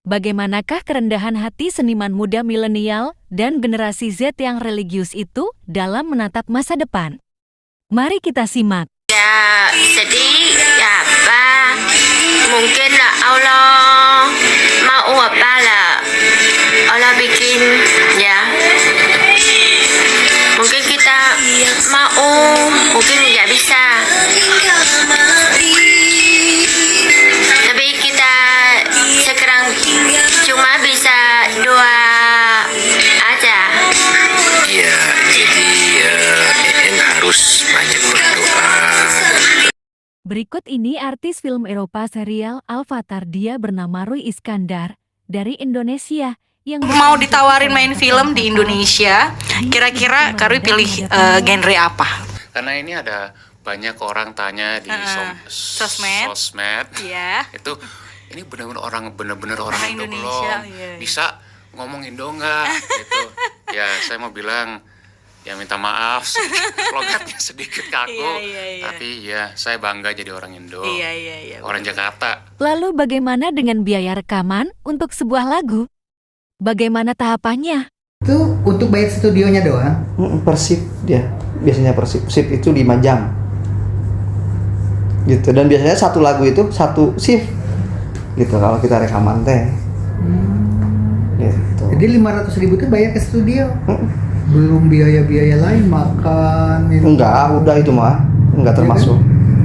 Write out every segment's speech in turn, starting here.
Bagaimanakah kerendahan hati seniman muda milenial dan generasi Z yang religius itu dalam menatap masa depan? Mari kita simak. Ya, sedih, ya apa? Mungkin lah Allah mau apa lah? Allah bikin, ya. Mungkin kita mau, mungkin nggak bisa. Tapi kita sekarang cuma bisa doa aja. Ya, jadi En harus banyak berdoa. Berikut ini artis film Eropa serial Avatar, dia bernama Rui Iskandar dari Indonesia yang Mau ditawarin main film di Indonesia, kira-kira Karwi pilih genre apa? Karena ini ada banyak orang tanya di sosmed, Iya. itu ini benar-benar orang Orang Indo Indonesia, belum iya. bisa ngomong Indo nggak gitu. Ya saya mau bilang ya minta maaf logatnya sedikit kaku, Iya. tapi ya saya bangga jadi orang Indo, Iya. orang Jakarta. Lalu bagaimana dengan biaya rekaman untuk sebuah lagu? Bagaimana tahapannya? Itu untuk bayar studionya doang. Per shift dia. Biasanya per shift itu 5 jam. Gitu. Dan biasanya satu lagu itu satu shift. Gitu kalau kita rekaman teh. Gitu. Jadi 500.000 itu bayar ke studio. Belum biaya-biaya lain, makan, minum. Enggak, udah itu mah. Enggak termasuk.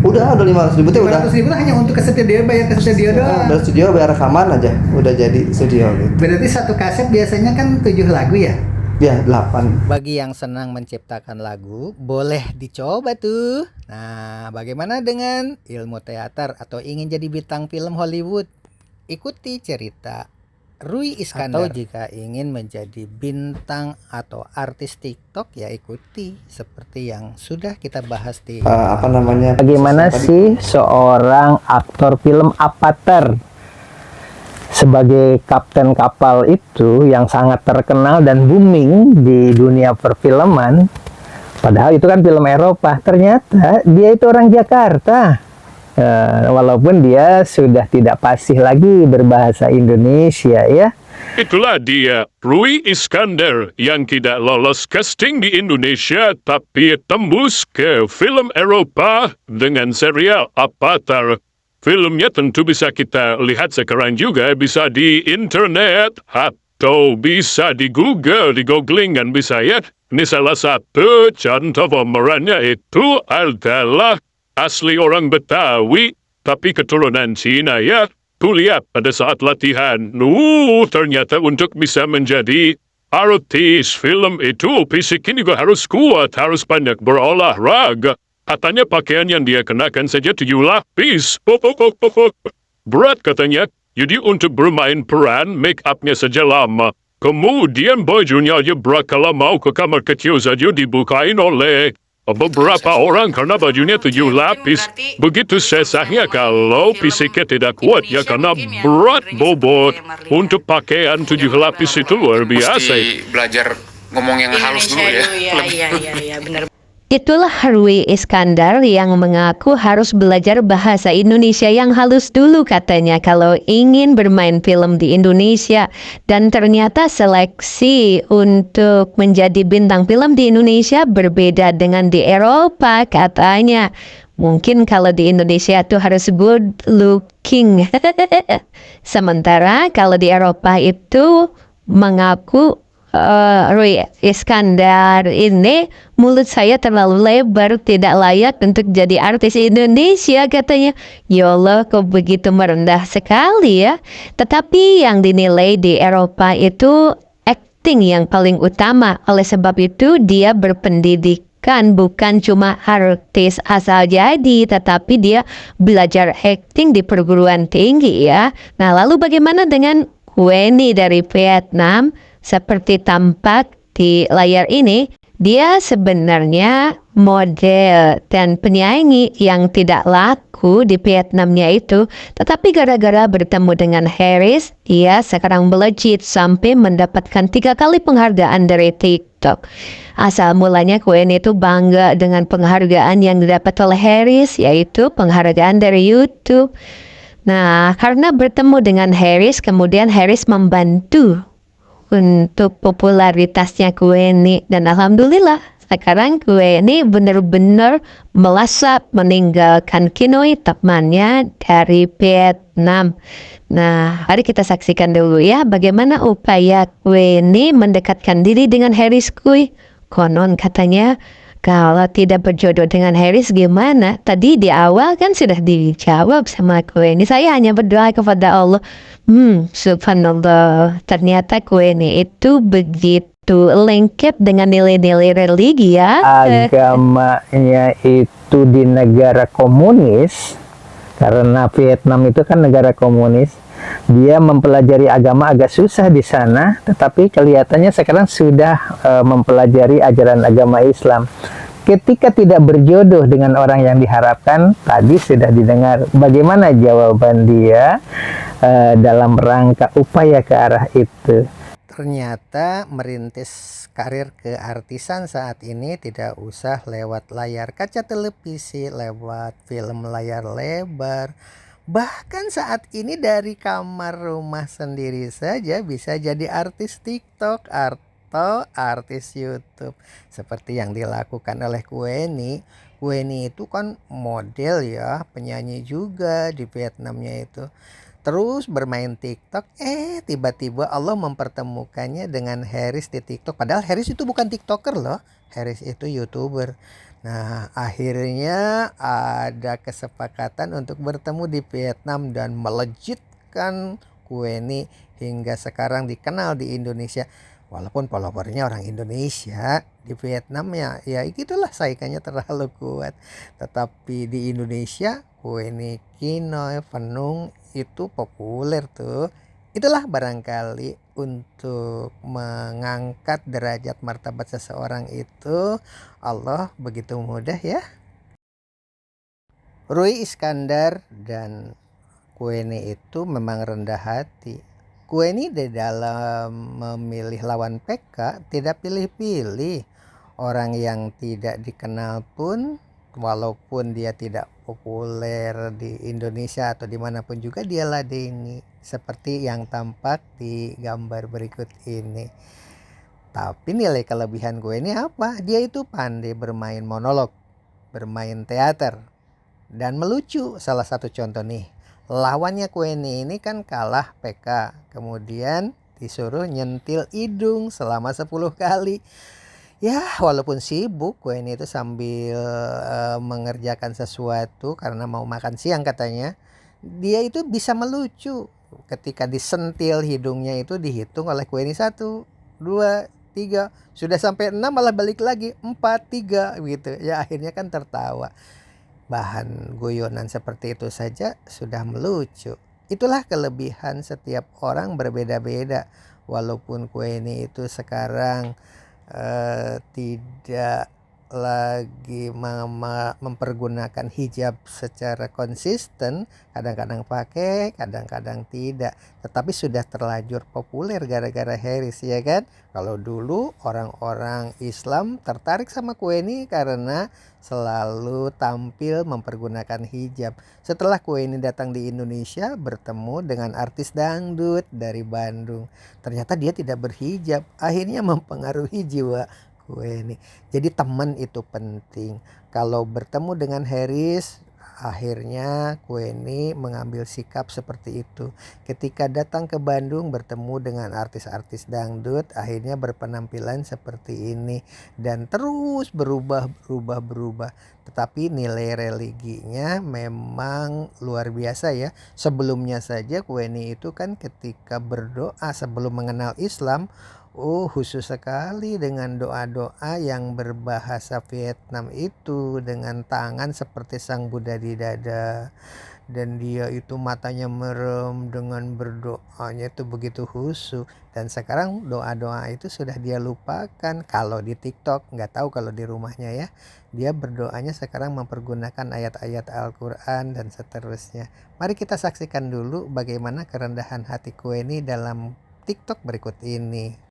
Udah 500.000 itu udah. 500.000 itu hanya untuk ke studio, bayar ke studio doang. Udah studio bayar rekaman aja. Udah jadi studio gitu. Berarti satu kaset biasanya kan 7 lagu ya? Ya, 8. Bagi yang senang menciptakan lagu, boleh dicoba tuh. Nah, bagaimana dengan ilmu teater atau ingin jadi bintang film Hollywood? Ikuti cerita Rui Iskandar. Atau jika ingin menjadi bintang atau artis TikTok, ya ikuti seperti yang sudah kita bahas di Bagaimana sih seorang aktor film Avatar sebagai kapten kapal itu yang sangat terkenal dan booming di dunia perfilman? Padahal itu kan film Eropa. Ternyata dia itu orang Jakarta. Walaupun dia sudah tidak fasih lagi berbahasa Indonesia ya. Itulah dia, Rui Iskandar yang tidak lolos casting di Indonesia tapi tembus ke film Eropa dengan serial Avatar. Filmnya tentu bisa kita lihat sekarang juga, bisa di internet atau bisa di Google, di googling kan bisa ya. Ini salah satu contoh pemerannya itu adalah asli orang Betawi, tapi keturunan Cina ya. Tuh lihat pada saat latihan, ternyata untuk bisa menjadi artis film itu, fisiknya juga harus kuat, harus banyak berolahraga. Katanya pakaian yang dia kenakan saja 7 lapis. Berat katanya, jadi untuk bermain peran, make up-nya saja lama. Kemudian bajunya aja berkala mau ke kamar kecil saja dibukain oleh beberapa orang karena bajunya 7 lapis. Begitu sesahnya kalau fisiknya tidak kuat ya karena berat bobot. Untuk pakaian 7 lapis itu luar biasa. Mesti belajar ngomong yang halus dulu ya. Iya, benar. Itulah Rui Iskandar yang mengaku harus belajar bahasa Indonesia yang halus dulu katanya kalau ingin bermain film di Indonesia. Dan ternyata seleksi untuk menjadi bintang film di Indonesia berbeda dengan di Eropa katanya. Mungkin kalau di Indonesia itu harus good looking. Sementara kalau di Eropa itu mengaku Rui Iskandar ini mulut saya terlalu lebar, tidak layak untuk jadi artis Indonesia katanya. Ya Allah, kok begitu merendah sekali ya. Tetapi yang dinilai di Eropa itu acting yang paling utama. Oleh sebab itu dia berpendidikan, bukan cuma artis asal jadi, tetapi dia belajar acting di perguruan tinggi ya. Nah, lalu bagaimana dengan Weni dari Vietnam? Seperti tampak di layar ini, dia sebenarnya model dan penyanyi yang tidak laku di Vietnamnya itu. Tetapi gara-gara bertemu dengan Harris, dia sekarang melejit sampai mendapatkan 3 kali penghargaan dari TikTok. Asal mulanya Queen itu bangga dengan penghargaan yang didapat oleh Harris, yaitu penghargaan dari YouTube. Nah, karena bertemu dengan Harris, kemudian Harris membantu untuk popularitasnya Kueni, dan alhamdulillah sekarang Kueni benar-benar melesat meninggalkan Kinoi temannya dari Vietnam. Nah, mari kita saksikan dulu ya bagaimana upaya Kueni mendekatkan diri dengan Harris Kui. Konon katanya kalau tidak berjodoh dengan Harris gimana? Tadi di awal kan sudah dijawab sama Kueni. Saya hanya berdoa kepada Allah. Subhanallah. Ternyata Kueni itu begitu lengkap dengan nilai-nilai religi ya. Agamanya itu di negara komunis, karena Vietnam itu kan negara komunis. Dia mempelajari agama agak susah di sana, tetapi kelihatannya sekarang sudah mempelajari ajaran agama Islam. Ketika tidak berjodoh dengan orang yang diharapkan, tadi sudah didengar bagaimana jawaban dia dalam rangka upaya ke arah itu. Ternyata merintis karir keartisan saat ini tidak usah lewat layar kaca televisi, lewat film layar lebar. Bahkan saat ini dari kamar rumah sendiri saja bisa jadi artis TikTok atau artis YouTube. Seperti yang dilakukan oleh Kueni. Kueni itu kan model ya, penyanyi juga di Vietnamnya itu. Terus bermain TikTok, tiba-tiba Allah mempertemukannya dengan Harris di TikTok. Padahal Harris itu bukan TikToker loh, Harris itu YouTuber. Nah, akhirnya ada kesepakatan untuk bertemu di Vietnam dan melejitkan Kueni hingga sekarang dikenal di Indonesia. Walaupun followernya orang Indonesia, di Vietnam ya gitulah saingannya terlalu kuat. Tetapi di Indonesia, Kueni Kinoi Penung itu populer tuh. Itulah barangkali untuk mengangkat derajat martabat seseorang itu Allah begitu mudah ya. Rui Iskandar dan Kueni itu memang rendah hati. Kueni di dalam memilih lawan PK tidak pilih-pilih. Orang yang tidak dikenal pun, walaupun dia tidak populer di Indonesia atau dimanapun juga, dia ladeni. Seperti yang tampak di gambar berikut ini. Tapi nilai kelebihan Kueni apa? Dia itu pandai bermain monolog, bermain teater, dan melucu. Salah satu contoh nih, lawannya Kueni ini kan kalah PK, kemudian disuruh nyentil hidung selama 10 kali. Ya, walaupun sibuk, Kueni itu sambil mengerjakan sesuatu karena mau makan siang katanya, dia itu bisa melucu. Ketika disentil hidungnya itu dihitung oleh Kueni 1, 2, 3, sudah sampai 6 malah balik lagi 4, 3 gitu. Ya akhirnya kan tertawa. Bahan guyonan seperti itu saja sudah melucu. Itulah kelebihan setiap orang berbeda-beda. Walaupun Kueni itu sekarang tidak lagi mempergunakan hijab secara konsisten, kadang-kadang pakai, kadang-kadang tidak, tetapi sudah terlanjur populer gara-gara Harris ya kan. Kalau dulu orang-orang Islam tertarik sama Kueni karena selalu tampil mempergunakan hijab. Setelah Kueni datang di Indonesia bertemu dengan artis dangdut dari Bandung, ternyata dia tidak berhijab, akhirnya mempengaruhi jiwa Kueni. Jadi teman itu penting. Kalau bertemu dengan Harris, akhirnya Kueni mengambil sikap seperti itu. Ketika datang ke Bandung bertemu dengan artis-artis dangdut, akhirnya berpenampilan seperti ini dan terus berubah. Tetapi nilai religinya memang luar biasa ya. Sebelumnya saja Kueni itu kan ketika berdoa sebelum mengenal Islam, khusus sekali dengan doa-doa yang berbahasa Vietnam itu, dengan tangan seperti sang Buddha di dada, dan dia itu matanya merem dengan berdoanya itu begitu khusyuk. Dan sekarang doa-doa itu sudah dia lupakan. Kalau di TikTok, nggak tahu kalau di rumahnya ya, dia berdoanya sekarang mempergunakan ayat-ayat Al-Quran dan seterusnya. Mari kita saksikan dulu bagaimana kerendahan hati Kueni dalam TikTok berikut ini.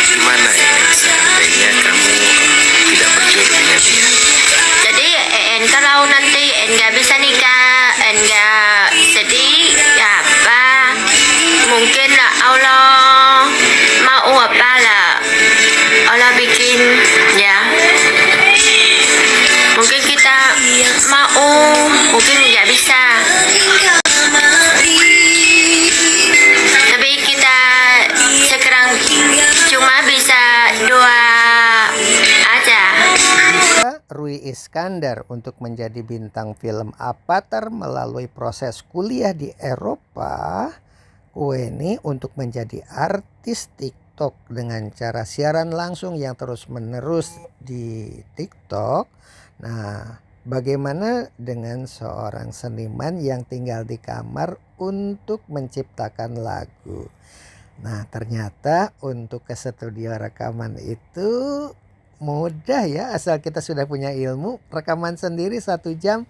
Gimana ya seandainya kamu tidak berjodoh dengan dia? Jadi kalau nanti nggak bisa nikah, nggak sedih ya apa, mungkin lah Allah mau apa lah, Allah bikin ya, mungkin kita mau, mungkin nggak bisa, tapi kita sekarang cuma bisa doa aja. Rui Iskandar untuk menjadi bintang film Avatar melalui proses kuliah di Eropa. Kueni untuk menjadi artis TikTok dengan cara siaran langsung yang terus-menerus di TikTok. Nah, bagaimana dengan seorang seniman yang tinggal di kamar untuk menciptakan lagu? Nah, ternyata untuk ke studio rekaman itu mudah ya, asal kita sudah punya ilmu. Rekaman sendiri 1 jam,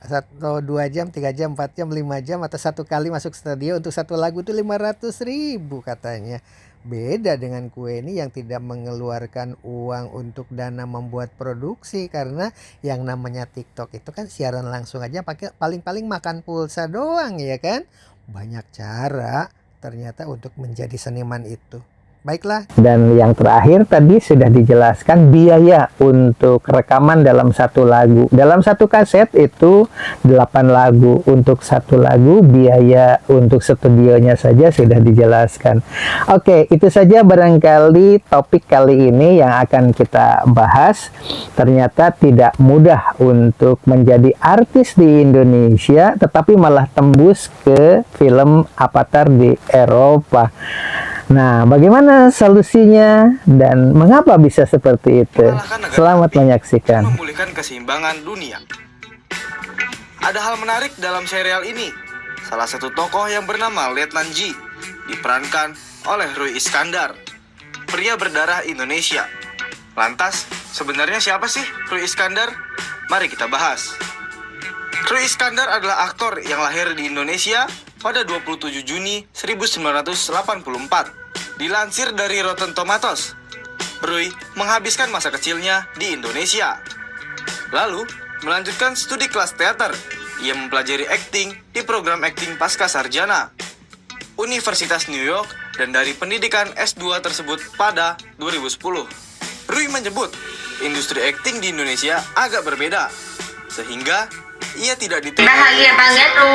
1, 2 jam, 3 jam, 4 jam, 5 jam, atau 1 kali masuk studio untuk 1 lagu itu 500.000 katanya. Beda dengan Kueni yang tidak mengeluarkan uang untuk dana membuat produksi, karena yang namanya TikTok itu kan siaran langsung aja pakai paling-paling makan pulsa doang ya kan. Banyak cara ternyata untuk menjadi seniman itu. Baiklah. Dan yang terakhir tadi sudah dijelaskan biaya untuk rekaman dalam satu lagu. Dalam satu kaset itu 8 lagu. Untuk satu lagu biaya untuk studionya saja sudah dijelaskan. Oke, itu saja barangkali topik kali ini yang akan kita bahas. Ternyata tidak mudah untuk menjadi artis di Indonesia, tetapi malah tembus ke film Avatar di Eropa. Nah, bagaimana solusinya dan mengapa bisa seperti itu? Selamat menyaksikan. Memulihkan keseimbangan dunia. Ada hal menarik dalam serial ini. Salah satu tokoh yang bernama Letnan Ji diperankan oleh Rui Iskandar, pria berdarah Indonesia. Lantas, sebenarnya siapa sih Rui Iskandar? Mari kita bahas. Rui Iskandar adalah aktor yang lahir di Indonesia pada 27 Juni 1984. Dilansir dari Rotten Tomatoes, Rui menghabiskan masa kecilnya di Indonesia. Lalu, melanjutkan studi kelas teater. Ia mempelajari akting di program akting pasca sarjana Universitas New York dan dari pendidikan S2 tersebut pada 2010. Rui menyebut, industri akting di Indonesia agak berbeda, sehingga ia tidak diterima. Bahagia banget lu.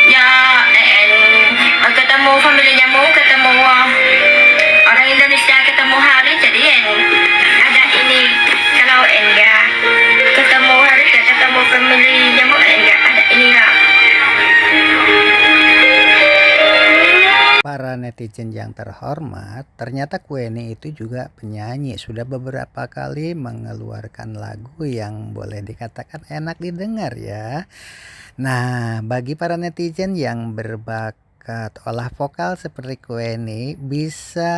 Ya, ketemu familinya, ketemu orang Indonesia, ketemu hari, jadi ada ini. Kalau enggak ketemu hari, ketemu familinya, enggak ada ini lah. Para netizen yang terhormat, ternyata Kueni itu juga penyanyi. Sudah beberapa kali mengeluarkan lagu yang boleh dikatakan enak didengar ya. Nah, bagi para netizen yang berbakat olah vokal seperti Kueni, bisa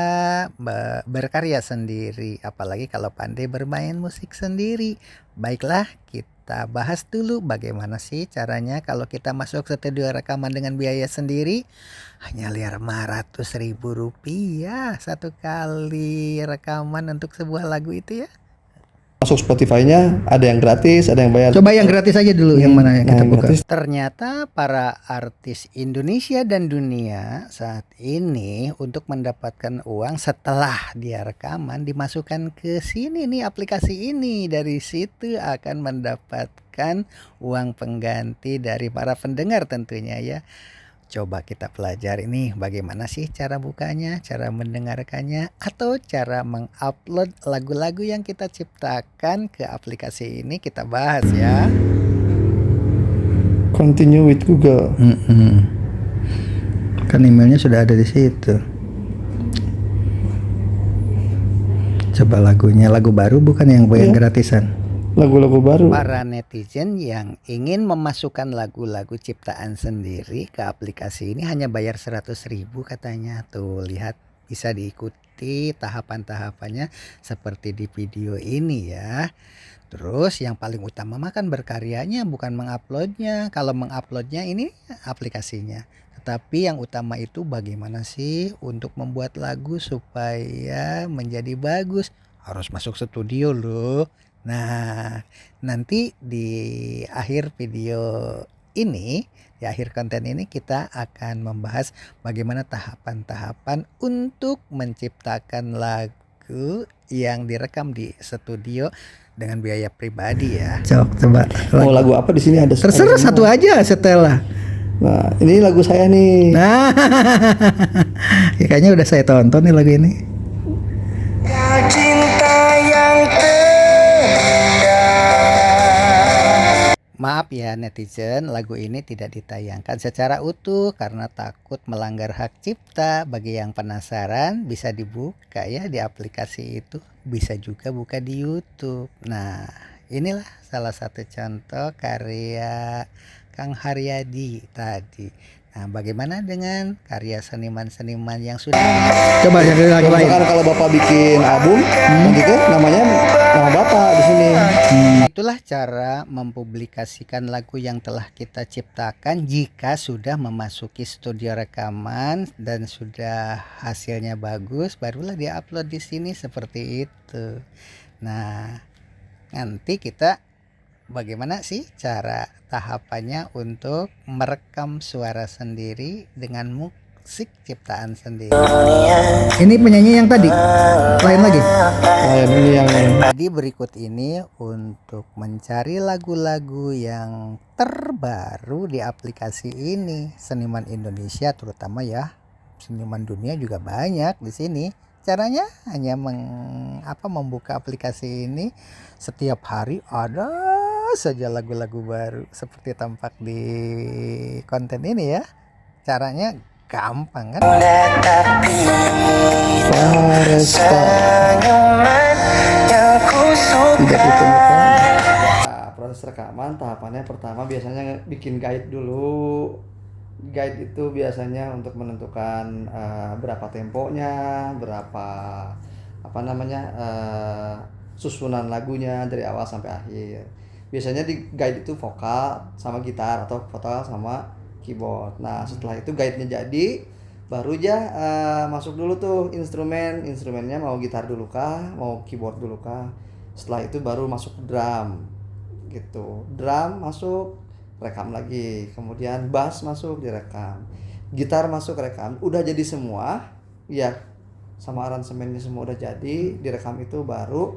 berkarya sendiri, apalagi kalau pandai bermain musik sendiri. Baiklah, kita bahas dulu bagaimana sih caranya kalau kita masuk studio rekaman dengan biaya sendiri. Hanya 500.000 rupiah satu kali rekaman untuk sebuah lagu itu ya. Masuk Spotify-nya ada yang gratis, ada yang bayar. Coba yang gratis aja dulu, yang mana yang kita yang buka. gratis. Ternyata para artis Indonesia dan dunia saat ini untuk mendapatkan uang setelah dia rekaman dimasukkan ke sini nih, aplikasi ini. Dari situ akan mendapatkan uang pengganti dari para pendengar tentunya ya. Coba kita pelajari nih bagaimana sih cara bukanya, cara mendengarkannya, atau cara mengupload lagu-lagu yang kita ciptakan ke aplikasi ini. Kita bahas ya. Continue with Google. Kan emailnya sudah ada di situ. Coba lagunya, lagu baru bukan yang gratisan. Lagu-lagu baru. Para netizen yang ingin memasukkan lagu-lagu ciptaan sendiri ke aplikasi ini hanya bayar 100.000 katanya. Tuh lihat, bisa diikuti tahapan-tahapannya seperti di video ini ya. Terus yang paling utama makan berkaryanya, bukan menguploadnya. Kalau menguploadnya ini aplikasinya. Tetapi yang utama itu bagaimana sih untuk membuat lagu supaya menjadi bagus. Harus masuk studio loh. Nah, nanti di akhir video ini, di akhir konten ini kita akan membahas bagaimana tahapan-tahapan untuk menciptakan lagu yang direkam di studio dengan biaya pribadi ya. Coba. Mau lagu apa di sini ada? Terserah satu aja setelah. Nah, ini lagu saya nih. Nah, ya, kayaknya udah saya tonton nih lagu ini. Cinta yang Maaf ya netizen, lagu ini tidak ditayangkan secara utuh karena takut melanggar hak cipta. Bagi yang penasaran bisa dibuka ya di aplikasi itu, bisa juga buka di YouTube. Nah, inilah salah satu contoh karya Kang Haryadi tadi. Nah, bagaimana dengan karya seniman-seniman yang sudah coba yang lagu lain? Kalau Bapak bikin album, nanti tuh namanya nama Bapak di sini. Itulah cara mempublikasikan lagu yang telah kita ciptakan jika sudah memasuki studio rekaman dan sudah hasilnya bagus, barulah diupload di sini seperti itu. Nah, nanti kita bagaimana sih cara tahapannya untuk merekam suara sendiri dengan musik ciptaan sendiri. Ini penyanyi yang tadi, lain lagi. Ini yang Jadi berikut ini untuk mencari lagu-lagu yang terbaru di aplikasi ini. Seniman Indonesia terutama ya, seniman dunia juga banyak di sini. Caranya hanya membuka aplikasi ini, setiap hari ada saja lagu-lagu baru seperti tampak di konten ini ya. Caranya gampang kan? Proses rekaman tahapannya pertama biasanya bikin guide dulu. Guide itu biasanya untuk menentukan berapa temponya, berapa susunan lagunya dari awal sampai akhir. Biasanya di guide itu vokal sama gitar atau vokal sama keyboard. Nah, setelah itu guide-nya jadi, baru masuk dulu tuh instrumennya mau gitar dulu kah, mau keyboard dulu kah. Setelah itu baru masuk drum gitu. Drum masuk, rekam lagi. Kemudian bass masuk, direkam. Gitar masuk, rekam. Udah jadi semua, ya sama aransemennya semua udah jadi, direkam itu baru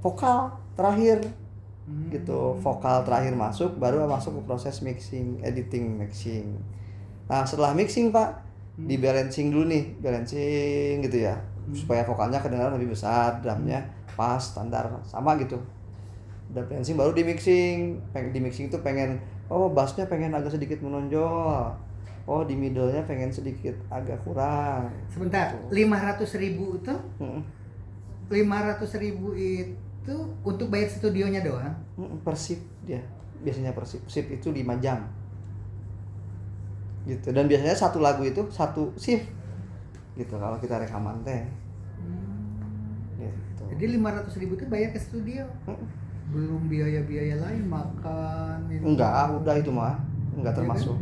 vokal terakhir gitu. Vokal terakhir masuk, baru masuk ke proses mixing, editing mixing. Nah, setelah mixing Pak, di balancing dulu nih, balancing gitu ya, supaya vokalnya kedengaran lebih besar, drumnya pas standar sama gitu. Udah balancing baru di mixing. Di mixing itu pengen bassnya pengen agak sedikit menonjol, di middle-nya pengen sedikit agak kurang. Sebentar, 500.000 itu 500.000 itu untuk bayar studionya doang? Per shift dia, biasanya per shift. Shift itu 5 jam gitu, dan biasanya satu lagu itu satu shift gitu kalau kita rekaman teh. Gitu. Jadi 500.000 itu bayar ke studio? Belum biaya-biaya lain, makan minum. Enggak, udah itu mah enggak termasuk.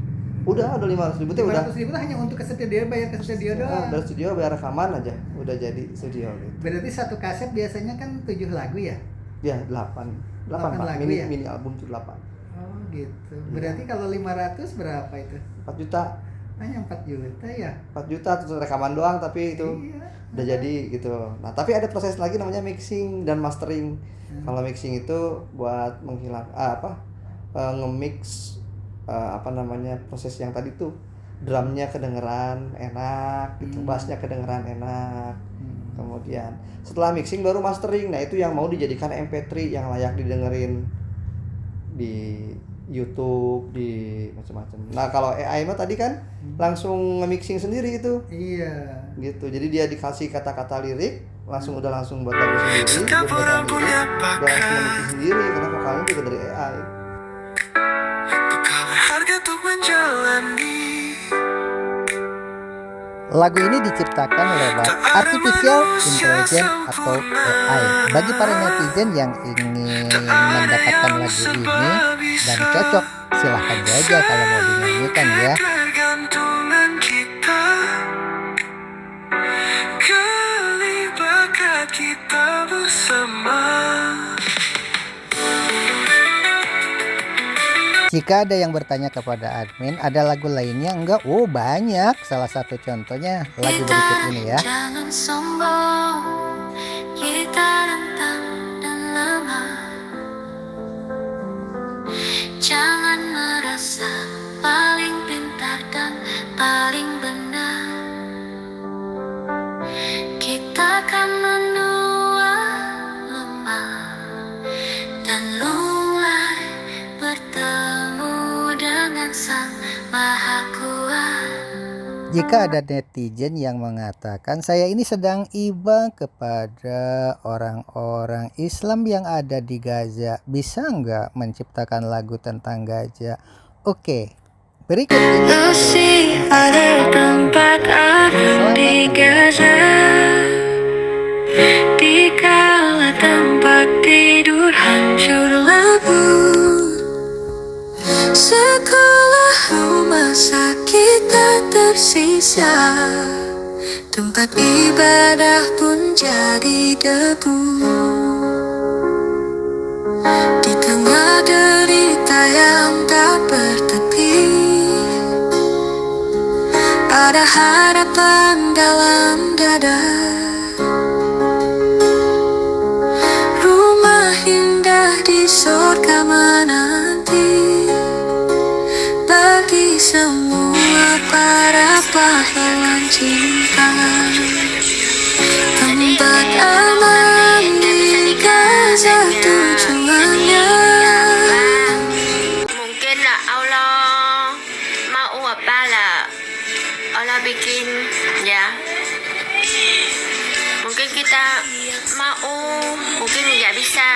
Udah 500.000 itu udah. 500.000 itu hanya untuk ke studio, bayar ke studio doang. Dari studio bayar rekaman aja, udah jadi studio gitu. Berarti satu kaset biasanya kan 7 lagu ya? Ya, 8 lagu mini, ya? mini album itu 8. Oh gitu. Berarti kalau 500 berapa itu? 4 juta. Hanya 4 juta ya? 4 juta terus rekaman doang, tapi itu udah jadi gitu. Nah, tapi ada proses lagi namanya mixing dan mastering. Kalau mixing itu buat menghilang nge-mix proses yang tadi tuh, drumnya kedengeran enak gitu, bassnya kedengeran enak. Kemudian setelah mixing baru mastering. Nah, itu yang mau dijadikan MP3 yang layak didengerin di YouTube, di macam-macam. Nah, kalau AI mah tadi kan langsung nge-mixing sendiri itu. Iya. Gitu. Jadi dia dikasih kata-kata lirik, langsung buat lagu sendiri, udah langsung nge-mixing sendiri karena vokalnya juga dari AI. Lagu ini diciptakan lewat artificial intelligence atau AI. Bagi para netizen yang ingin mendapatkan lagu ini dan cocok, silahkan saja kalau mau dinyanyikan ya. Kita bersama. Jika ada yang bertanya kepada admin, ada lagu lainnya enggak? Oh banyak. Salah satu contohnya lagu berikut ini ya. Jangan sombong, kita rentang dan lemah. Jangan merasa paling pintar dan paling benar. Kita akan menua lemah dan mulai bertemu dengan Sang Maha Kuat. Jika ada netizen yang mengatakan saya ini sedang iba kepada orang-orang Islam yang ada di Gaza, bisa nggak menciptakan lagu tentang Gaza? Oke, berikut ini Masih ada tempat adem di Gaza, dikala tempat tidur hancur lebur. Sekolah, rumah sakit tak tersisa, tempat ibadah pun jadi debu. Di tengah derita yang tak bertepi, ada harapan dalam dada. Rumah indah di surga menanti bagi semua para pahlawan cinta. Tempat aman di Gaza tujuannya. Mungkinlah Allah mau apalah Allah bikin ya. Mungkin kita mau, mungkin nggak bisa.